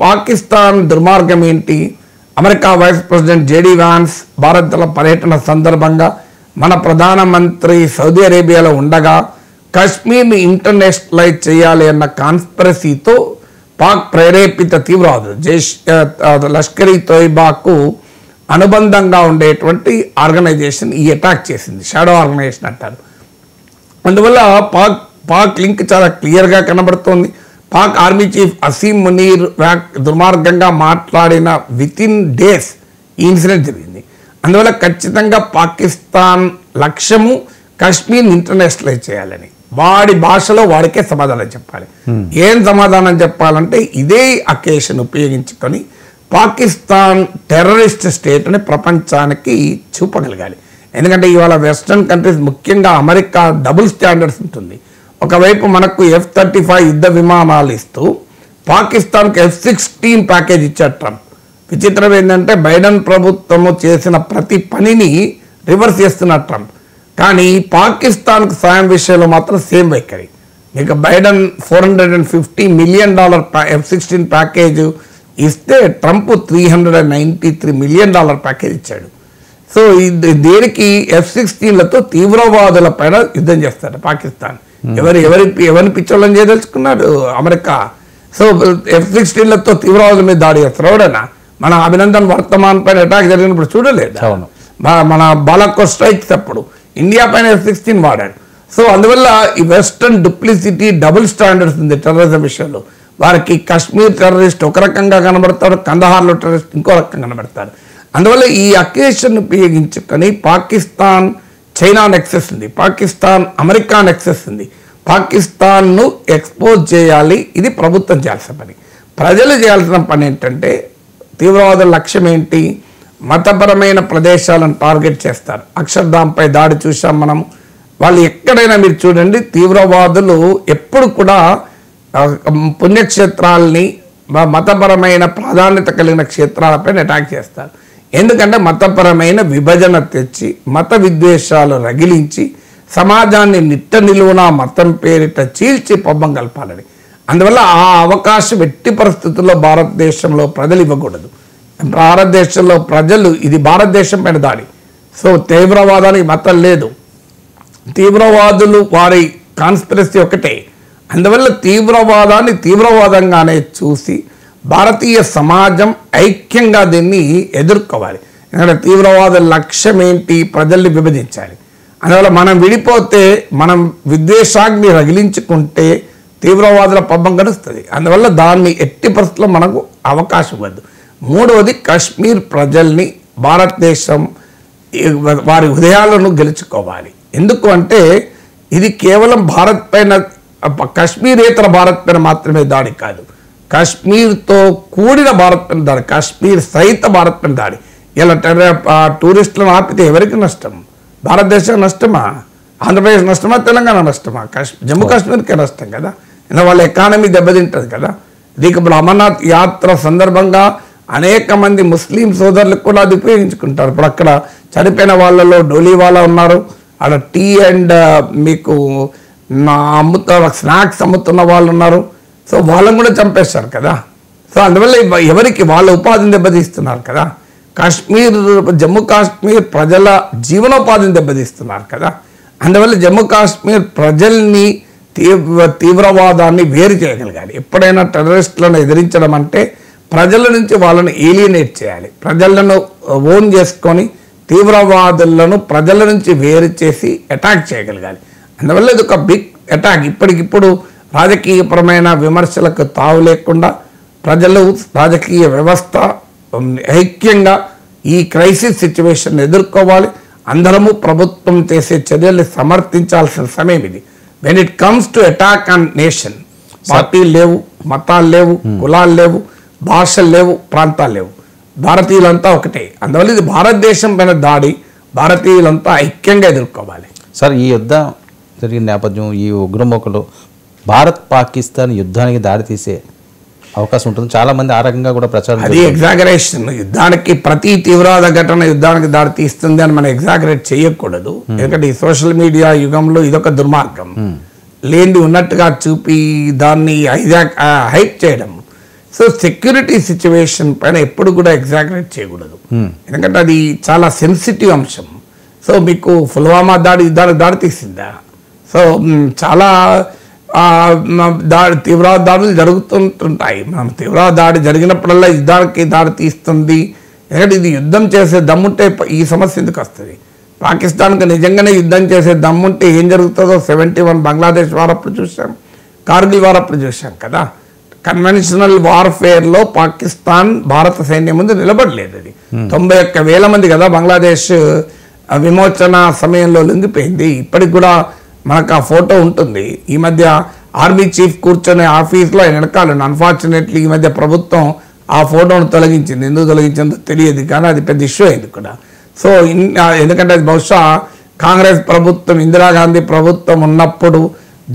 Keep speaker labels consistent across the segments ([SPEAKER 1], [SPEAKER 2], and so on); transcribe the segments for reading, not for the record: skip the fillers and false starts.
[SPEAKER 1] పాకిస్తాన్ దుర్మార్గం ఏంటి? America vice president JD Vance భారత్ల పర్యటన సందర్భంగా మన ప్రధానమంత్రి సౌదీ అరేబియాలో ఉండగా కశ్మీర్ని ఇంటర్నేషనలైజ్ చేయాలి అన్న కాన్స్పిరసీతో పాక్ ప్రేరేపిత తీవ్రవాదులు లష్కర్ ఈ తోయిబాకు అనుబంధంగా ఉండేటువంటి ఆర్గనైజేషన్ ఈ అటాక్ చేసింది. షాడో ఆర్గనైజేషన్ అంటారు. అందువల్ల పాక్ లింక్ చాలా క్లియర్గా కనబడుతోంది. పాక్ ఆర్మీ చీఫ్ అసీం మునీర్ దుర్మార్గంగా మాట్లాడిన విత్ ఇన్ డేస్ ఈ ఇన్సిడెంట్ జరిగింది. అందువల్ల ఖచ్చితంగా పాకిస్తాన్ లక్ష్యము కాశ్మీర్ని ఇంటర్నేషనలైజ్ చేయాలని వాడి భాషలో వాడికే సమాధానం చెప్పాలి. ఏం సమాధానం చెప్పాలంటే ఇదే అకేషన్ ఉపయోగించుకొని పాకిస్తాన్ టెర్రరిస్ట్ స్టేట్ అని ప్రపంచానికి చూపగలగాలి. ఎందుకంటే ఇవాళ వెస్ట్రన్ కంట్రీస్ ముఖ్యంగా అమెరికా డబుల్ స్టాండర్డ్స్ ఉంటుంది. ఒకవైపు మనకు F-35 యుద్ధ విమానాలు ఇస్తూ పాకిస్తాన్కి F-16 ప్యాకేజ్ ఇచ్చారు ట్రంప్. విచిత్రం ఏంటంటే బైడెన్ ప్రభుత్వము చేసిన ప్రతి పనిని రివర్స్ చేస్తున్నారు ట్రంప్. కానీ పాకిస్తాన్కు సాయం విషయంలో మాత్రం సేమ్ వైఖరి. మీకు బైడెన్ $450 మిలియన్ F-16 ప్యాకేజ్ ఇస్తే ట్రంప్ $393 మిలియన్ ప్యాకేజ్ ఇచ్చాడు. సో దేనికి F-16లతో తీవ్రవాదుల పైన యుద్ధం చేస్తారు పాకిస్తాన్. ఎవరిని పిచ్చోళ్ళని చేయదలుచుకున్నాడు అమెరికా. సో F-16లతో తీవ్రవాదుల మీద దాడి చేస్తారు. ఎవడైనా మన అభినందన్ వర్తమాన్ పైన అటాక్ జరిగినప్పుడు చూడలేదు. మన బాలాకోట్ స్ట్రైక్స్ అప్పుడు ఇండియా పైన F-16 వాడాడు. సో అందువల్ల ఈ వెస్టర్న్ డూప్లిసిటీ డబుల్ స్టాండర్డ్స్ ఉంది టెర్రరిజం విషయంలో. వారికి కాశ్మీర్ టెర్రరిస్ట్ ఒక రకంగా కనబడతారు, కందహార్లో టెర్రరిస్ట్ ఇంకో రకంగా కనబడతారు. అందువల్ల ఈ అకేషన్ ఉపయోగించుకొని పాకిస్తాన్ చైనా నెక్సెస్ ఉంది, పాకిస్తాన్ అమెరికా నెక్సెస్ ఉంది. పాకిస్తాన్ను ఎక్స్పోజ్ చేయాలి. ఇది ప్రభుత్వం చేయాల్సిన పని. ప్రజలు చేయాల్సిన పని ఏంటంటే తీవ్రవాదుల లక్ష్యం ఏంటి? మతపరమైన ప్రదేశాలను టార్గెట్ చేస్తారు. అక్షర్ధాంపై దాడి చూసాం మనం. వాళ్ళు ఎక్కడైనా మీరు చూడండి, తీవ్రవాదులు ఎప్పుడు కూడా పుణ్యక్షేత్రాలని మతపరమైన ప్రాధాన్యత కలిగిన క్షేత్రాలపైన అటాక్ చేస్తారు. ఎందుకంటే మతపరమైన విభజన తెచ్చి మత విద్వేషాలు రగిలించి సమాజాన్ని నిట్ట నిలువున మతం పేరిట చీల్చి పబ్బం కలపాలని. అందువల్ల ఆ అవకాశం ఎట్టి పరిస్థితుల్లో భారతదేశంలో ప్రజలు ఇవ్వకూడదు. భారతదేశంలో ప్రజలు ఇది భారతదేశం పైన దాడి. సో తీవ్రవాదానికి మతం లేదు, తీవ్రవాదులు వారి కాన్స్పిరసీ ఒకటే. అందువల్ల తీవ్రవాదాన్ని తీవ్రవాదంగానే చూసి భారతీయ సమాజం ఐక్యంగా దీన్ని ఎదుర్కోవాలి. ఎందుకంటే తీవ్రవాద లక్ష్యం ఏంటి? ప్రజల్ని విభజించాలి. అందువల్ల మనం విడిపోతే, మనం విద్వేషాగ్ని రగిలించుకుంటే తీవ్రవాదుల పబ్బం గడుస్తుంది. అందువల్ల దాన్ని ఎట్టి పరిస్థితుల్లో మనకు అవకాశం ఇవ్వద్దు. మూడవది, కాశ్మీర్ ప్రజల్ని భారతదేశం వారి హృదయాలను గెలుచుకోవాలి. ఎందుకు అంటే ఇది కేవలం భారత్ పైన, కాశ్మీరేతర భారత్ పైన మాత్రమే దాడి కాదు, కాశ్మీర్తో కూడిన భారత్ పైన దాడి, కాశ్మీర్ సహిత భారత్ పైన దాడి. ఇలా టూరిస్టులను ఆపితే ఎవరికి నష్టం? భారతదేశం నష్టమా? ఆంధ్రప్రదేశ్ నష్టమా? తెలంగాణ నష్టమా? జమ్మూ కాశ్మీర్కే నష్టం కదా. ఇలా వాళ్ళ ఎకానమీ దెబ్బతింటుంది కదా. దీనికి ఇప్పుడు అమర్నాథ్ యాత్ర సందర్భంగా అనేక మంది ముస్లిం సోదరులకు కూడా అది ఉపయోగించుకుంటారు. ఇప్పుడు అక్కడ చనిపోయిన వాళ్ళలో డోలీ వాళ్ళ ఉన్నారు, అక్కడ టీ అండ్ మీకు స్నాక్స్ అమ్ముతున్న వాళ్ళు ఉన్నారు. సో వాళ్ళని కూడా చంపేస్తారు కదా. సో అందువల్ల ఎవరికి వాళ్ళ ఉపాధిని దెబ్బతీస్తున్నారు కదా. జమ్మూ కాశ్మీర్ ప్రజల జీవనోపాధిని దెబ్బతీస్తున్నారు కదా. అందువల్ల జమ్మూ కాశ్మీర్ ప్రజల్ని తీవ్రవాదాన్ని వేరు చేయగలగాలి. ఎప్పుడైనా టెర్రరిస్టులను ఎదిరించడం అంటే ప్రజల నుంచి వాళ్ళని ఏలియనేట్ చేయాలి. ప్రజలను ఓన్ చేసుకొని తీవ్రవాదులను ప్రజల నుంచి వేరు చేసి అటాక్ చేయగలగాలి. అందువల్ల ఇది ఒక బిగ్ అటాక్. ఇప్పటికిప్పుడు రాజకీయపరమైన విమర్శలకు తావు లేకుండా ప్రజలు, రాజకీయ వ్యవస్థ ఐక్యంగా ఈ క్రైసిస్ సిచ్యువేషన్ ఎదుర్కోవాలి. అందరము ప్రభుత్వం చేసే చర్యల్ని సమర్థించాల్సిన సమయం ఇది. When it comes to attack on nation, పార్టీలు లేవు, మతాలు లేవు, కులాలు లేవు, భాషలు లేవు, ప్రాంతాలు లేవు, భారతీయులంతా ఒకటే. అందువల్ల ఇది భారతదేశం పైన దాడి, భారతీయులంతా ఐక్యంగా ఎదుర్కోవాలి.
[SPEAKER 2] సార్, ఈ యుద్ధం జరిగిన నేపథ్యం, ఈ ఉగ్రమూకలు భారత్ పాకిస్తాన్ యుద్ధానికి దారితీసే అవకాశం ఉంటుంది. చాలా మంది ఆ రకంగా కూడా ప్రచారం,
[SPEAKER 1] అది ఎగ్జాగరేషన్. యుద్ధానికి ప్రతి తీవ్రవాద ఘటన యుద్ధానికి దారి తీస్తుంది అని మనం ఎగ్జాగరేట్ చేయకూడదు. ఎందుకంటే ఈ సోషల్ మీడియా యుగంలో ఇదొక దుర్మార్గం. లేనిది ఉన్నట్టుగా చూపి దాన్ని హైప్ చేయడం. సో సెక్యూరిటీ సిచ్యువేషన్ పైన ఎప్పుడు కూడా ఎగ్జాగరేట్ చేయకూడదు, ఎందుకంటే అది చాలా సెన్సిటివ్ అంశం. సో మీకు పుల్వామా దాడి తీసిందా? సో చాలా తీవ్రవాద దాడులు జరుగుతుంటాయి. మనం తీవ్రవాద దాడి జరిగినప్పుడల్లా యుద్ధానికి దాడి తీస్తుంది. ఎందుకంటే ఇది యుద్ధం చేసే దమ్ముంటే ఈ సమస్య ఎందుకు వస్తుంది? పాకిస్తాన్కి నిజంగానే యుద్ధం చేసే దమ్ముంటే ఏం జరుగుతుందో 71 బంగ్లాదేశ్ వారప్పుడు చూసాం, కార్గిల్ వారప్పుడు చూసాం కదా. కన్వెన్షనల్ వార్ఫేర్లో పాకిస్తాన్ భారత సైన్యం ముందు నిలబడలేదు. అది 91,000 మంది కదా బంగ్లాదేశ్ విమోచన సమయంలో లొంగిపోయింది. ఇప్పటికి కూడా మనకు ఆ ఫోటో ఉంటుంది. ఈ మధ్య ఆర్మీ చీఫ్ కూర్చొని ఆఫీస్లో ఆయన వెనకాలండి. అన్ఫార్చునేట్లీ ఈ మధ్య ప్రభుత్వం ఆ ఫోటోను తొలగించింది. ఎందుకు తొలగించిందో తెలియదు, కానీ అది పెద్ద ఇష్యూ అయింది కూడా. సో ఎందుకంటే అది బహుశా కాంగ్రెస్ ప్రభుత్వం, ఇందిరాగాంధీ ప్రభుత్వం ఉన్నప్పుడు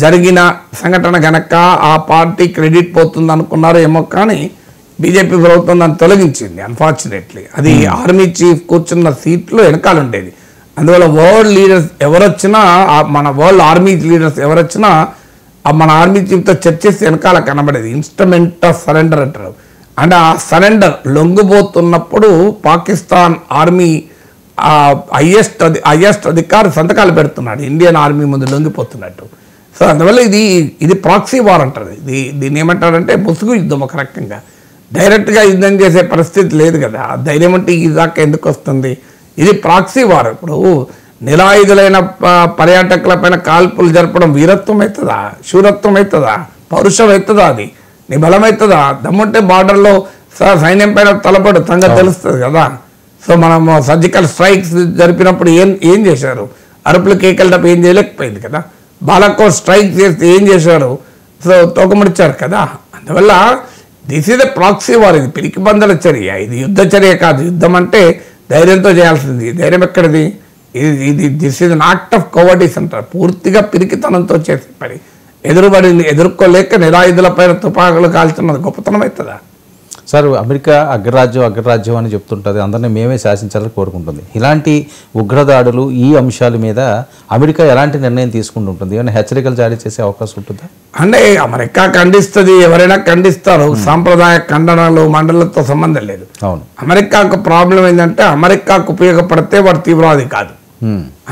[SPEAKER 1] జరిగిన సంఘటన కనుక ఆ పార్టీ క్రెడిట్ పోతుంది అనుకున్నారో ఏమో, కానీ బీజేపీ ప్రభుత్వం దాన్ని తొలగించింది. అన్ఫార్చునేట్లీ అది ఆర్మీ చీఫ్ కూర్చున్న సీట్లో వెనకాల ఉండేది. అందువల్ల వరల్డ్ లీడర్స్ ఎవరొచ్చినా, మన వరల్డ్ ఆర్మీ లీడర్స్ ఎవరొచ్చినా మన ఆర్మీ చీఫ్తో చర్చిస్తే వెనకాల కనబడేది. ఇన్స్ట్రుమెంట్ ఆఫ్ సరెండర్ అంటారు. అంటే ఆ సరెండర్ లొంగిపోతున్నప్పుడు పాకిస్తాన్ ఆర్మీ హైయెస్ట్ అధికారి సంతకాలు పెడుతున్నాడు ఇండియన్ ఆర్మీ ముందు లొంగిపోతున్నట్టు. సో అందువల్ల ఇది ప్రాక్సీ వార్ అంటారు. దీన్ని ఏమంటారంటే ముసుగు యుద్ధం. ఒక రకంగా డైరెక్ట్గా యుద్ధం చేసే పరిస్థితి లేదు కదా. ధైర్యం అంటే ఈ దాకా ఎందుకు వస్తుంది? ఇది ప్రాక్సీ వార్. ఇప్పుడు నిరాయుధులైన పర్యాటకుల పైన కాల్పులు జరపడం వీరత్వం అవుతుందా, శూరత్వం అవుతుందా, పౌరుషం అవుతుందా? అది నీ బలం అవుతుందా? దమ్ముంటే బార్డర్లో సైన్యం పైన తలపడు సంగతి తెలుస్తుంది కదా. సో మనం సర్జికల్ స్ట్రైక్స్ జరిపినప్పుడు ఏం చేశారు? అరుపులు కేకలు తప్ప ఏం చేయలేకపోయింది కదా. బాలకోట్ స్ట్రైక్ చేస్తే ఏం చేశారు? సో తోకముడిచారు కదా. అందువల్ల this is a proxy war. ఇది పిరికి బందల చర్య, ఇది యుద్ధ చర్య కాదు. యుద్ధం అంటే ధైర్యంతో చేయాల్సింది. ధైర్యం ఎక్కడిది? ఇది this is an act of cowardice అంటారు. పూర్తిగా పిరికితనంతో చేసే పని. ఎదుర్కోలేక నిరాయుధుల పైన తుపాకులు కాల్చున్నది గొప్పతనం అవుతుందా?
[SPEAKER 2] సార్, అమెరికా అగ్రరాజ్యం అని చెప్తుంటుంది, అందరినీ మేమే శాసించాలని కోరుకుంటుంది. ఇలాంటి ఉగ్రదాడులు, ఈ అంశాల మీద అమెరికా ఎలాంటి నిర్ణయం తీసుకుంటుంటుంది? ఏమైనా హెచ్చరికలు జారీ చేసే అవకాశం ఉంటుందా?
[SPEAKER 1] అంటే అమెరికా ఖండిస్తుంది, ఎవరైనా ఖండిస్తారు. సాంప్రదాయ ఖండనలు మండలతో సంబంధం లేదు.
[SPEAKER 2] అవును.
[SPEAKER 1] అమెరికాకు ప్రాబ్లం ఏంటంటే అమెరికాకు ఉపయోగపడితే వాడు తీవ్రవాది కాదు,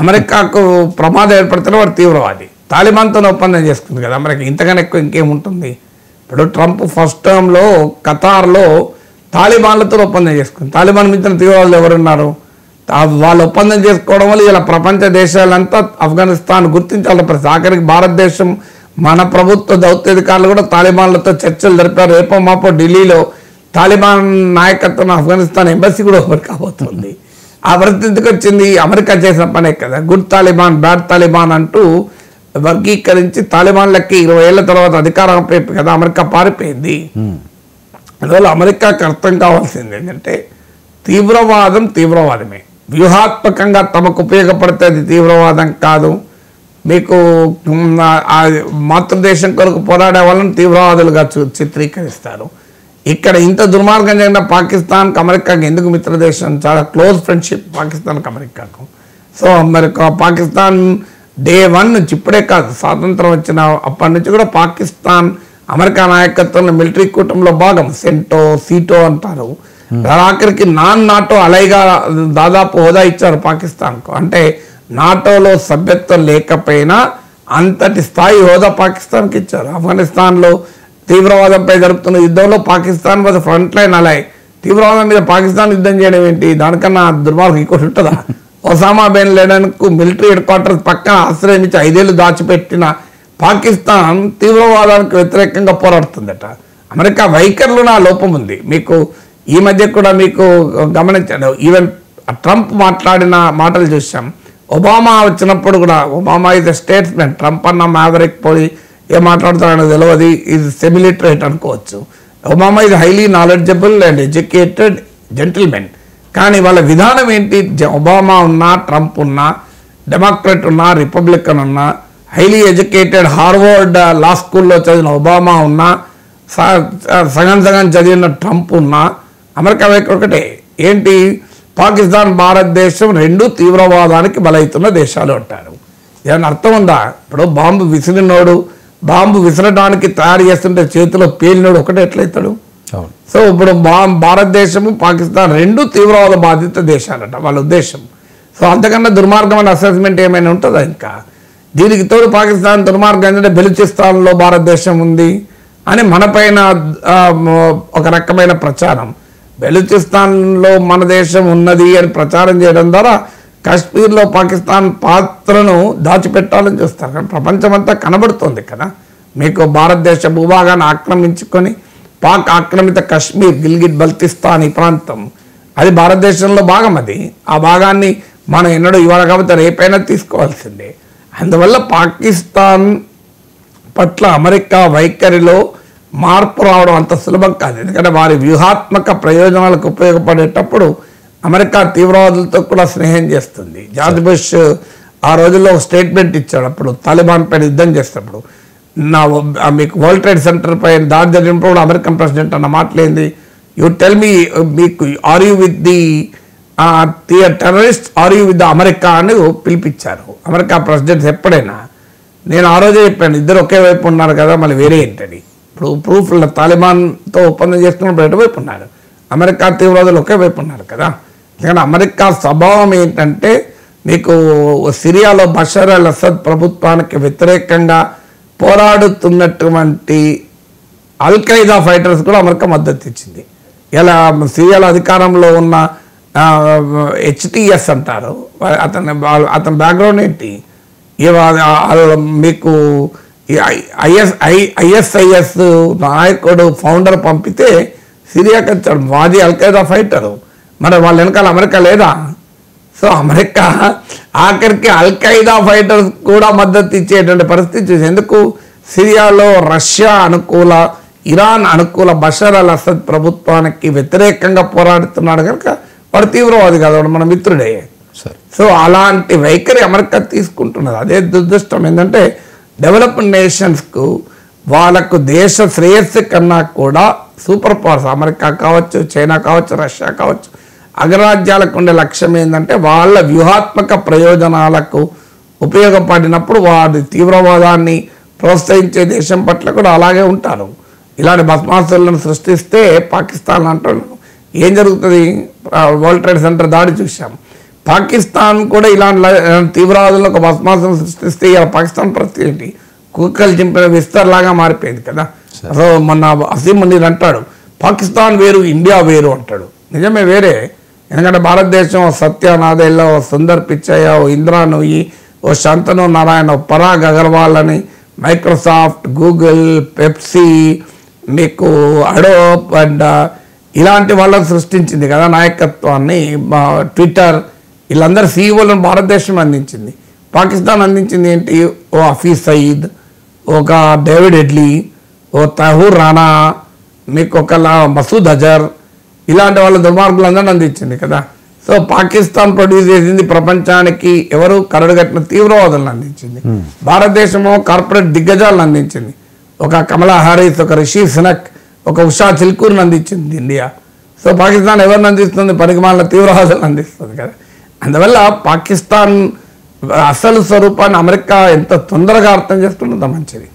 [SPEAKER 1] అమెరికాకు ప్రమాదం ఏర్పడితేనే వాడు తీవ్రవాది. తాలిబాన్తో ఒప్పందం చేసుకుంది కదా అమెరికా. ఇంతకన్నా ఎక్కువ ఇంకేముంటుంది? ఇప్పుడు ట్రంప్ ఫస్ట్ టర్మ్లో ఖతార్లో తాలిబాన్లతో ఒప్పందం చేసుకుంది. తాలిబాన్ మిత్రులు తీవ్రవాదులు ఎవరున్నారు? వాళ్ళు ఒప్పందం చేసుకోవడం వల్ల ఇలా ప్రపంచ దేశాలంతా ఆఫ్ఘనిస్తాన్ గుర్తించాల్సిన పరిస్థితి. ఆఖరికి భారతదేశం మన ప్రభుత్వ దౌత్యాధికారులు కూడా తాలిబాన్లతో చర్చలు జరిపారు. రేపో మాపో ఢిల్లీలో తాలిబాన్ నాయకత్వం ఆఫ్ఘనిస్తాన్ ఎంబసీ కూడా ఓపెన్ కాబోతుంది. ఆ పరిస్థితికి వచ్చింది అమెరికా చేసిన పనే కదా. గుడ్ తాలిబాన్, బ్యాడ్ తాలిబాన్ అంటూ వర్గీకరించి తాలిబాన్లకి 20 ఏళ్ల తర్వాత అధికారం కదా అమెరికా పారిపోయింది. అందువల్ల అమెరికాకి అర్థం కావాల్సింది ఏంటంటే తీవ్రవాదమే. వ్యూహాత్మకంగా తమకు ఉపయోగపడితే అది తీవ్రవాదం కాదు. మీకు మాతృదేశం కొరకు పోరాడే వాళ్ళని తీవ్రవాదులుగా చిత్రీకరిస్తారు. ఇక్కడ ఇంత దుర్మార్గం జరిగిన పాకిస్తాన్కి అమెరికాకి ఎందుకు మిత్రదేశం? చాలా క్లోజ్ ఫ్రెండ్షిప్ పాకిస్తాన్కి అమెరికాకు. సో పాకిస్తాన్ డే 1 నుంచి, ఇప్పుడే కాదు, స్వాతంత్రం వచ్చిన అప్పటి నుంచి కూడా పాకిస్తాన్ అమెరికా నాయకత్వంలో మిలిటరీ కూటమిలో భాగం. సీటో అంటారు. ఆఖరికి నాటో అలైగా దాదాపు హోదా ఇచ్చారు పాకిస్తాన్కు. అంటే నాటోలో సభ్యత్వం లేకపోయినా అంతటి స్థాయి హోదా పాకిస్తాన్కి ఇచ్చారు. ఆఫ్ఘనిస్తాన్లో తీవ్రవాదంపై జరుపుతున్న యుద్ధంలో Pakistan was front line ally. తీవ్రవాదం మీద పాకిస్తాన్ యుద్ధం చేయడం ఏంటి? దానికన్నా దుర్మార్గం ఇంకోటి ఉంటుందా? ఒసామా బిన్ లాడెన్కు మిలిటరీ హెడ్ క్వార్టర్స్ పక్కన ఆశ్రయించి 5 ఏళ్ళు దాచిపెట్టిన పాకిస్తాన్ తీవ్రవాదానికి వ్యతిరేకంగా పోరాడుతుందట. అమెరికా వైఖరిలో ఆ లోపం ఉంది. మీకు ఈ మధ్య కూడా మీకు గమనించాను, ఈవెన్ ట్రంప్ మాట్లాడిన మాటలు చూసాం. ఒబామా వచ్చినప్పుడు కూడా, Obama is a statesmen. Trump అన్న మ్యావరిక్ పోయి ఏం మాట్లాడుతాడో తెలియదు, ఈజ్ సెమిలిటరేట్ అనుకోవచ్చు. Obama is highly knowledgeable and educated gentlemen. కానీ వాళ్ళ విధానం ఏంటి? ఒబామా ఉన్నా, ట్రంప్ ఉన్నా, డెమోక్రట్ ఉన్నా, రిపబ్లికన్ ఉన్నా, హైలీ ఎడ్యుకేటెడ్ హార్వర్డ్ లా స్కూల్లో చదివిన ఒబామా ఉన్నా, సగం చదివిన ట్రంప్ ఉన్నా, అమెరికా వైఖరి ఒకటే. ఏంటి? పాకిస్తాన్, భారతదేశం రెండు తీవ్రవాదానికి బలవుతున్న దేశాలు అంటారు. ఏమైనా అర్థం ఉందా? ఇప్పుడు బాంబు విసిరినోడు, బాంబు విసరడానికి తయారు చేస్తుంటే చేతిలో పేలినోడు ఒకటే ఎట్లయితాడు? సో ఇప్పుడు భారతదేశము పాకిస్తాన్ రెండు తీవ్రవాద బాధిత దేశాలట వాళ్ళ ఉద్దేశం. సో అంతకన్నా దుర్మార్గమైన అసెస్మెంట్ ఏమైనా ఉంటుందా? ఇంకా దీనికి తోడు పాకిస్తాన్ దుర్మార్గం ఏంటంటే బెలూచిస్తాన్లో భారతదేశం ఉంది అని మనపైన ఒక రకమైన ప్రచారం, బెలూచిస్తాన్లో మన దేశం ఉన్నది అని ప్రచారం చేయడం ద్వారా కాశ్మీర్లో పాకిస్తాన్ పాత్రను దాచిపెట్టాలని చూస్తారు. కానీ ప్రపంచమంతా కనబడుతుంది కదా మీకు. భారతదేశ భూభాగాన్ని ఆక్రమించుకొని పాక్ ఆక్రమిత కాశ్మీర్, గిల్గిట్ బల్తిస్తాన్ ఈ ప్రాంతం అది భారతదేశంలో భాగం. అది ఆ భాగాన్ని మనం ఎన్నడూ ఇవాళ కాబట్టి రేపైనా తీసుకోవాల్సిందే. అందువల్ల పాకిస్తాన్ పట్ల అమెరికా వైఖరిలో మార్పు రావడం అంత సులభం కాదు. ఎందుకంటే వారి వ్యూహాత్మక ప్రయోజనాలకు ఉపయోగపడేటప్పుడు అమెరికా తీవ్రవాదులతో కూడా స్నేహం చేస్తుంది. జార్జ్ బుష్ ఆ రోజుల్లో ఒక స్టేట్మెంట్ ఇచ్చాడు. అప్పుడు తాలిబాన్ పైన యుద్ధం చేసినప్పుడు, మీకు వరల్డ్ ట్రేడ్ సెంటర్ పైన దాడి జరిగినప్పుడు కూడా అమెరికన్ ప్రెసిడెంట్ అన్న మాటలేంది, యూ టెల్ మీ మీకు are you with the terrorist are you with the America అని పిలిపించారు అమెరికా ప్రెసిడెంట్స్ ఎప్పుడైనా. నేను ఆ రోజే చెప్పాను ఇద్దరు ఒకే వైపు ఉన్నారు కదా, మళ్ళీ వేరే ఏంటని. ఇప్పుడు ప్రూఫ్ తాలిబాన్తో ఒప్పందం చేస్తున్నప్పుడు ఎటువైపు ఉన్నారు? అమెరికా తీవ్రవాదులు ఒకే వైపు ఉన్నారు కదా. ఎందుకంటే అమెరికా స్వభావం ఏంటంటే మీకు సిరియాలో బషర్ అల్ అసద్ ప్రభుత్వానికి వ్యతిరేకంగా పోరాడుతున్నటువంటి అల్ ఖైదా ఫైటర్స్ కూడా అమెరికా మద్దతు ఇచ్చింది. ఇలా సిరియాలో అధికారంలో ఉన్న HTS అంటారు, అతని బ్యాక్గ్రౌండ్ ఏంటి? మీకు ISIS నాయకుడు ఫౌండర్ పంపితే సిరియాకి వచ్చాడు, వాది అల్ ఖైదా ఫైటరు. మరి వాళ్ళ వెనకాల అమెరికా లేదా? సో అమెరికా ఆఖరికి అల్ ఖైదా ఫైటర్స్ కూడా మద్దతు ఇచ్చేటువంటి పరిస్థితి చూసి, ఎందుకు సిరియాలో రష్యా అనుకూల, ఇరాన్ అనుకూల బషర్ అల్ అసద్ ప్రభుత్వానికి వ్యతిరేకంగా పోరాడుతున్నాడు కనుక వాడు తీవ్రవాది కాదు, వాడు మన మిత్రుడే. సో అలాంటి వైఖరి అమెరికా తీసుకుంటున్నది. అదే దురదృష్టం ఏంటంటే డెవలప్డ్ నేషన్స్కు వాళ్ళకు దేశ శ్రేయస్సు కన్నా కూడా సూపర్ పవర్స్ అమెరికా కావచ్చు, చైనా కావచ్చు, రష్యా కావచ్చు, అగ్రరాజ్యాలకు ఉండే లక్ష్యం ఏంటంటే వాళ్ళ వ్యూహాత్మక ప్రయోజనాలకు ఉపయోగపడినప్పుడు వారి తీవ్రవాదాన్ని ప్రోత్సహించే దేశం పట్ల కూడా అలాగే ఉంటారు. ఇలాంటి బద్మాసులను సృష్టిస్తే పాకిస్తాన్ అంటున్నాను ఏం జరుగుతుంది? వరల్డ్ ట్రేడ్ సెంటర్ దాడి చూసాం. పాకిస్తాన్ కూడా ఇలాంటి తీవ్రవాదులను ఒక బద్మాసులను సృష్టిస్తే ఇలా పాకిస్తాన్ పరిస్థితి ఏంటి? కుక్కలు చింపిన విస్తర్లాగా మారిపోయింది కదా. సో మొన్న అసీం మునీర్ అంటాడు పాకిస్తాన్ వేరు, ఇండియా వేరు అంటాడు. నిజమే వేరే. ఎందుకంటే భారతదేశం సత్యనాథేళ్ళ, ఓ సుందర్ పిచ్చయ్య, ఓ ఇంద్రా నూయి, ఓ శంతను నారాయణ, ఓ పరాగ్ అగర్వాల్ అని మైక్రోసాఫ్ట్, గూగుల్, పెప్సీ, మీకు అడోప్ అండ్ ఇలాంటి వాళ్ళని సృష్టించింది కదా నాయకత్వాన్ని. ట్విట్టర్ వీళ్ళందరూ సీఈఓలను భారతదేశం అందించింది. పాకిస్తాన్ అందించింది ఏంటి? ఓ హఫీజ్ సయీద్, ఒక డేవిడ్ హెడ్లీ, ఓ తహూర్ రానా, మీకు ఒక మసూద్ అజర్, ఇలాంటి వాళ్ళ దుర్మార్గులందరినీ అందించింది కదా. సో పాకిస్తాన్ ప్రొడ్యూస్ చేసింది ప్రపంచానికి ఎవరు? కరడుగట్టిన తీవ్రవాదులను అందించింది. భారతదేశము కార్పొరేట్ దిగ్గజాలను అందించింది. ఒక కమలా హారిస్, ఒక రిషి సునక్, ఒక ఉషా చిల్కూర్ని అందించింది ఇండియా. సో పాకిస్తాన్ ఎవరిని అందిస్తుంది? పనికిమాలిన తీవ్రవాదులను అందిస్తుంది కదా. అందువల్ల పాకిస్తాన్ అసలు స్వరూపాన్ని అమెరికా ఎంత తొందరగా అర్థం చేసుకుంటుందో మంచిది.